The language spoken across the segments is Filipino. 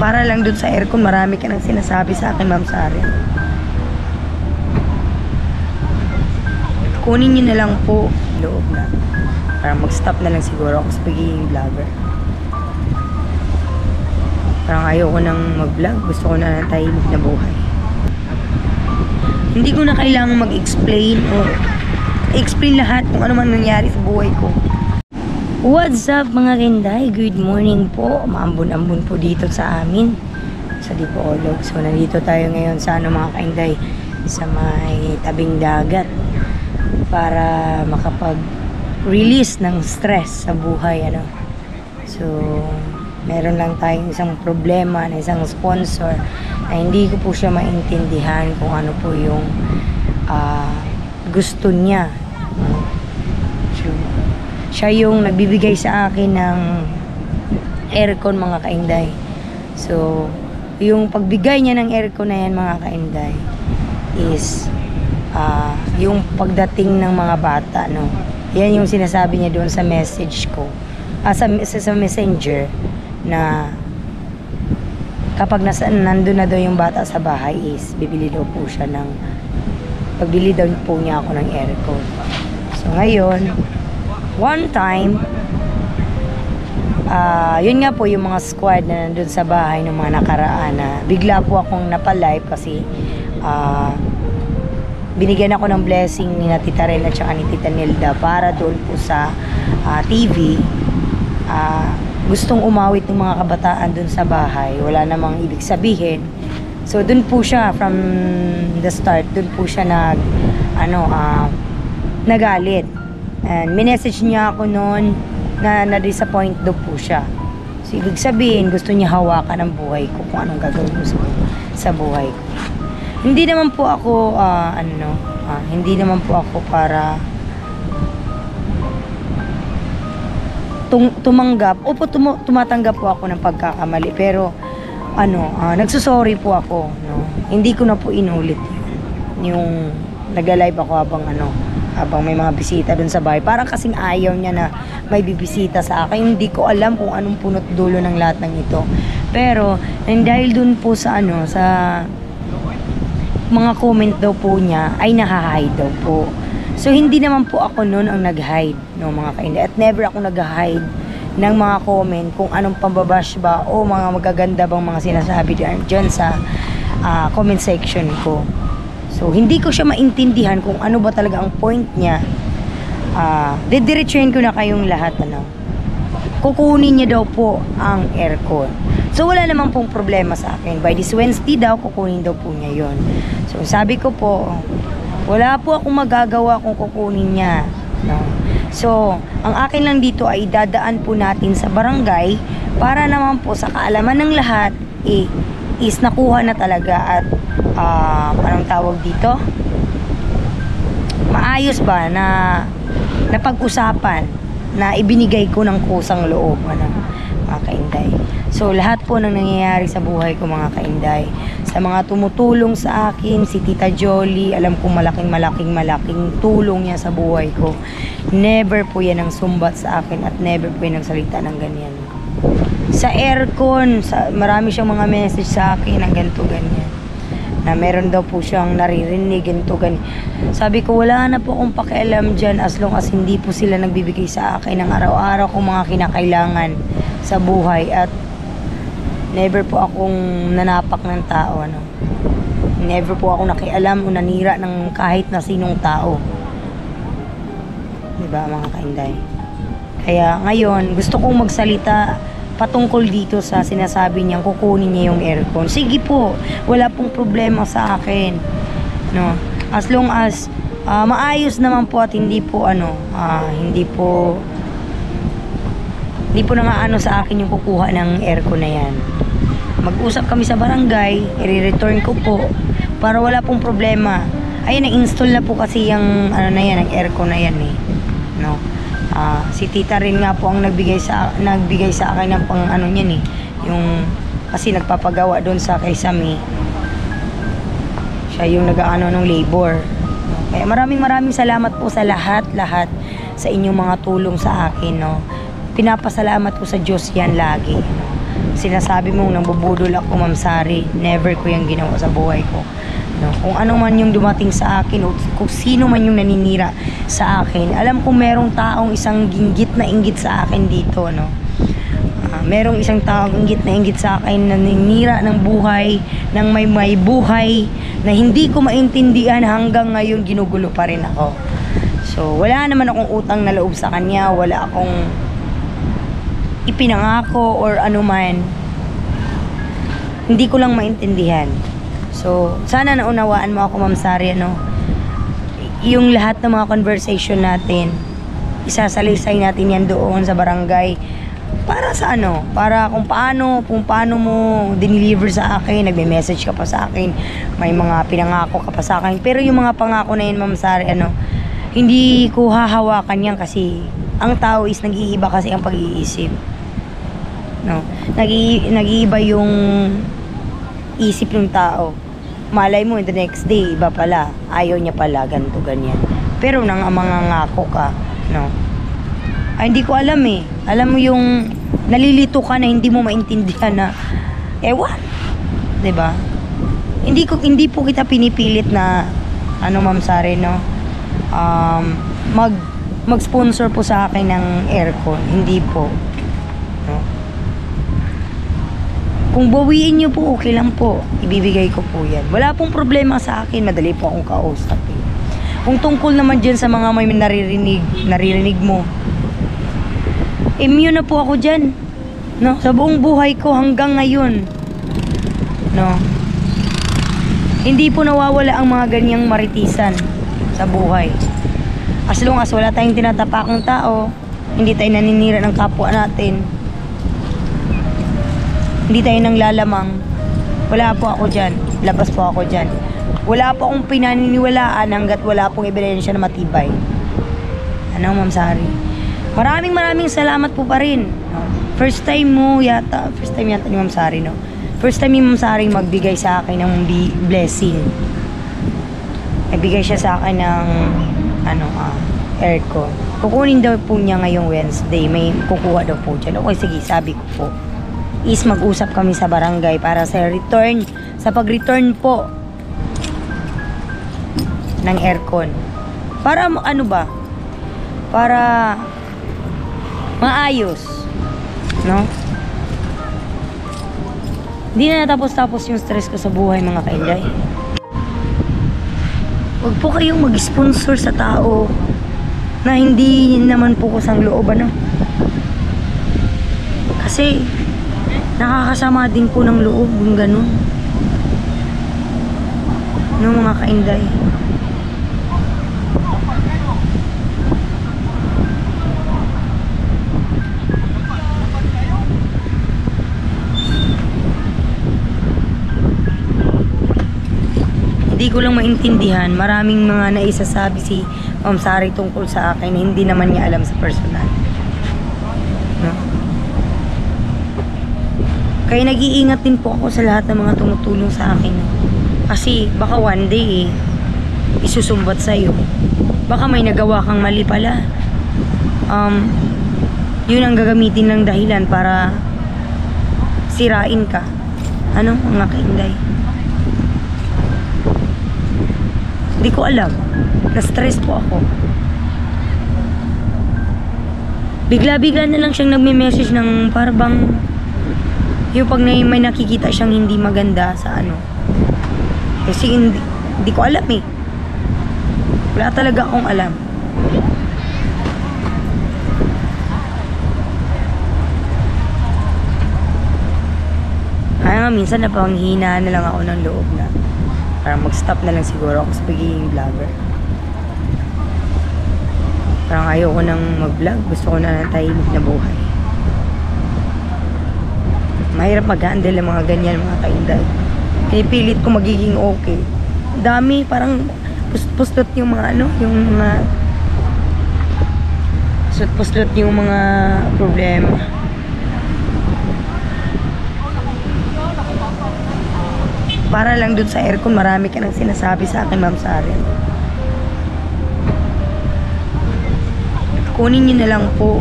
Para lang dun sa aircon, marami ka nang sinasabi sa akin, Ma'am Sari. Kunin niyo na lang po loob na. Para mag-stop na lang siguro ako sa pagiging vlogger. Parang ayoko nang mag-vlog. Gusto ko na ng tahimik na buhay. Hindi ko na kailangang mag-explain o explain lahat kung ano man nangyari sa buhay ko. What's up mga Kinday? Good morning po. Maambun-ambun po dito sa amin sa Dipolog. So nandito tayo ngayon sa mga Kinday, sa may tabing dagat para makapag-release ng stress sa buhay. So meron lang tayong isang problema na isang sponsor na hindi ko po siya maintindihan kung ano po yung gusto niya. Siya yung nagbibigay sa akin ng aircon mga Kainday. So, yung pagbigay niya ng aircon na yan mga Kainday is yung pagdating ng mga bata, no? Yan yung sinasabi niya doon sa message ko. Sa messenger na kapag nandun na daw yung bata sa bahay is bibili daw po siya ng pagbili daw po niya ako ng aircon. So, ngayon one time, yun nga po yung mga squad na nandun sa bahay ng mga nakaraan na bigla po akong napalive kasi binigyan ako ng blessing ni Tita Ren at saka ni Tita Nilda para doon po sa TV. Gustong umawit ng mga kabataan doon sa bahay. Wala namang ibig sabihin. So doon po siya from the start, doon po siya nagalit. And minessage niya ako noon na na-disappoint daw po siya. So, ibig sabihin, gusto niya hawakan ang buhay ko kung anong gagawin ko sa buhay ko. Hindi naman po ako, hindi naman po ako para tumanggap. Opo, tumatanggap po ako ng pagkakamali. Pero, nagsusorry po ako. No? Hindi ko na po inulit yung nag-live ako habang may mga bisita dun sa bahay. Parang kasing ayaw niya na may bibisita sa akin. Hindi ko alam kung anong punot dulo ng lahat ng ito. Pero, dahil dun po sa mga comment daw po niya, ay nakahide daw po. So, hindi naman po ako nun ang nag-hide, no, mga Kainday. At never ako nag-hide ng mga comment kung anong pambabash ba o mga magaganda bang mga sinasabi dyan sa comment section ko. So, hindi ko siya maintindihan kung ano ba talaga ang point niya. Didiretsuhin ko na kayong lahat, kukunin niya daw po ang aircon. So, wala namang pong problema sa akin. By this Wednesday daw, kukunin daw po niya yon. So, sabi ko po, wala po akong magagawa kung kukunin niya. No? So, ang akin lang dito ay dadaan po natin sa barangay para naman po sa kaalaman ng lahat, is nakuha na talaga at anong tawag dito? Maayos ba na napag-usapan na ibinigay ko ng kusang loob, mga Kainday. So, lahat po ng nangyayari sa buhay ko, mga Kainday, sa mga tumutulong sa akin, si Tita Jolie, alam ko malaking tulong niya sa buhay ko. Never po yan ang sumbat sa akin at never po yan ang salita ng ganyan. Sa aircon, marami siyang mga message sa akin ng ganito, ganyan. Na meron daw po siyang naririnig, ganito, ganyan. Sabi ko, wala na po akong pakialam dyan as long as hindi po sila nagbibigay sa akin ng araw-araw kong mga kinakailangan sa buhay. At never po akong nanapak ng tao. Never po ako nakialam o nanira ng kahit na sinong tao. Diba, mga Kainday? Kaya ngayon, gusto kong magsalita patungkol dito sa sinasabi niyang kukunin niya yung aircon. Sige po, wala pong problema sa akin. No? As long as maayos naman po at hindi po hindi po nangaano sa akin yung kukuha ng aircon na yan. Mag-usap kami sa barangay, i-return ko po para wala pong problema. Ayun, na-install na po kasi yung ang aircon na yan no. Si Tita Ren nga po ang nagbigay sa akin ng pang niyan yung kasi nagpapagawa doon sa kay Sami. Siya yung nag-aano ng labor. Kaya maraming salamat po sa lahat sa inyong mga tulong sa akin, no. Pinapasalamat ko sa Diyos yan lagi. sinasabi mong nambubudol ako, Ma'am Sari, never ko yung ginawa sa buhay ko. No? Kung ano man yung dumating sa akin o kung sino man yung naninira sa akin, alam kong merong taong isang inggit na inggit sa akin dito, no? Merong isang taong inggit na inggit sa akin na naninira ng buhay, ng may buhay na hindi ko maintindihan hanggang ngayon ginugulo pa rin ako. So, wala naman akong utang na loob sa kanya, wala akong ipinangako or ano man. Hindi ko lang maintindihan. So, sana naunawaan mo ako, Ma'am Sari, ano? Yung lahat ng mga conversation natin, isasalaysay natin yan doon sa barangay. Para sa ano? Para kung paano mo dineliver sa akin, nagme-message ka pa sa akin, may mga pinangako ka pa sa akin. Pero yung mga pangako na yun, Ma'am Sari, ano, hindi ko hahawakan yan kasi ang tao is nag-iiba kasi ang pag-iisip. No? Nag-iiba yung isip ng tao. Malay mo, the next day, iba pala. Ayaw niya pala, ganito, ganyan. Pero nang mga ngako ka, no? Ay, hindi ko alam eh. Alam mo yung nalilito ka na hindi mo maintindihan na, ewan. 'Di ba? Hindi po kita pinipilit na, ano, Ma'am Sari, no? Mag-sponsor po sa akin ng aircon. Hindi po. No? Kung bawiin nyo po, okay lang po. Ibibigay ko po yan. Wala pong problema sa akin. Madali po akong kausap eh. Kung tungkol naman dyan sa mga may naririnig mo, immune na po ako dyan. No? Sa buong buhay ko hanggang ngayon. No? Hindi po nawawala ang mga ganyang maritisan sa buhay. As long as wala tayong tinatapakang tao, hindi tayo naninira ng kapwa natin, hindi tayo nang lalamang, wala po ako dyan. Labas po ako dyan. Wala po akong pinaniniwalaan hanggat wala pong ebidensya na matibay. Ano, Ma'am Sari? Maraming salamat po pa rin. No? First time yata ni Ma'am Sari, no? First time ni Ma'am Sari magbigay sa akin ng blessing. Nagbigay siya sa akin ng aircon. Kukunin daw po niya ngayong Wednesday. May kukuha daw po dyan. Okay, sige, sabi ko po. Is mag-usap kami sa barangay para sa pag-return po ng aircon. Para ano ba? Para maayos. No? Hindi na natapos-tapos yung stress ko sa buhay, mga kainday. Huwag po kayong mag-sponsor sa tao na hindi naman po kusang loob, ano? Kasi nakakasama din po ng loob yung ganun. No, mga kainday. Hindi ko lang maintindihan. Maraming mga naisasabi si Ma'am Sari tungkol sa akin na hindi naman niya alam sa personal. No? Kaya nag-iingat din po ako sa lahat ng mga tumutulong sa akin. Kasi baka one day isusumbat sa'yo. Baka may nagawa kang mali pala. Yun ang gagamitin ng dahilan para sirain ka. Ano, mga kainday? Hindi ko alam. Na-stress po ako. Bigla-bigla na lang siyang nagme-message ng parang yung pag may nakikita siyang hindi maganda sa ano. Kasi hindi ko alam eh. Wala talaga akong alam. Kaya nga minsan napanghina na lang ako ng loob na parang mag-stop na lang siguro ako sa pagiging vlogger. Parang ayoko nang mag-vlog. Gusto ko na ng tahimik na buhay. Mahirap mag-handle ang mga ganyan, mga kainday. Pinipilit ko magiging okay. Dami, parang pustot yung mga yung mga pustot yung mga problema. Para lang dun sa aircon, marami ka nang sinasabi sa akin, Ma'am Sari. Kunin niyo na lang po.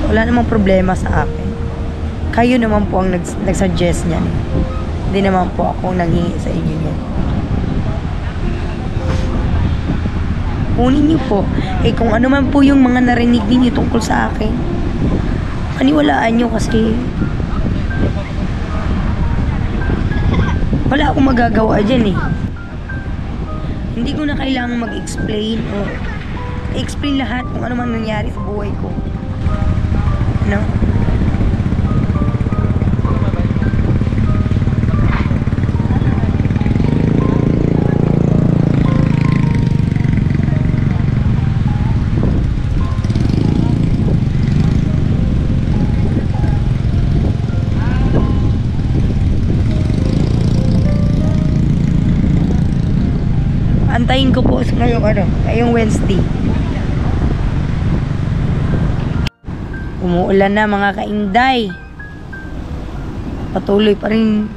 Wala namang problema sa akin. Kayo naman po ang nagsuggest niyan. Hindi naman po ako nanghingi sa inyo niyan. Kunin niyo po. Kung ano man po yung mga narinig ninyo tungkol sa akin, paniwalaan niyo kasi wala akong magagawa dyan Hindi ko na kailangang mag-explain o explain lahat kung ano man nangyari sa buhay ko. No? Antayin ko po ngayong Wednesday. Umuulan na mga kainday. Patuloy pa rin.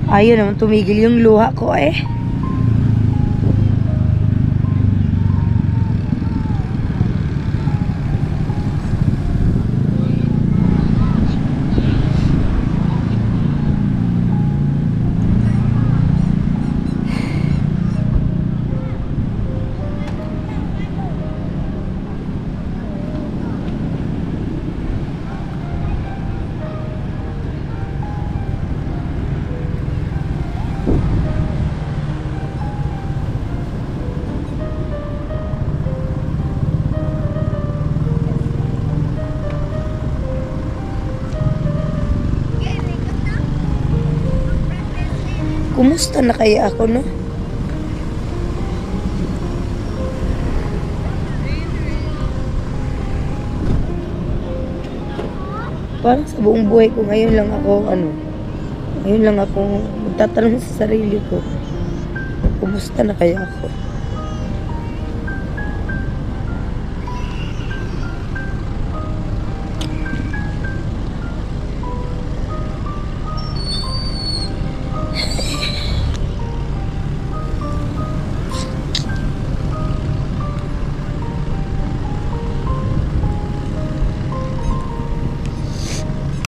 Ayun naman, tumigil yung luha ko Kumusta na kaya ako, no? Parang sa buong buhay ko ngayon lang ako magtatanong sa sarili ko, kumusta na kaya ako?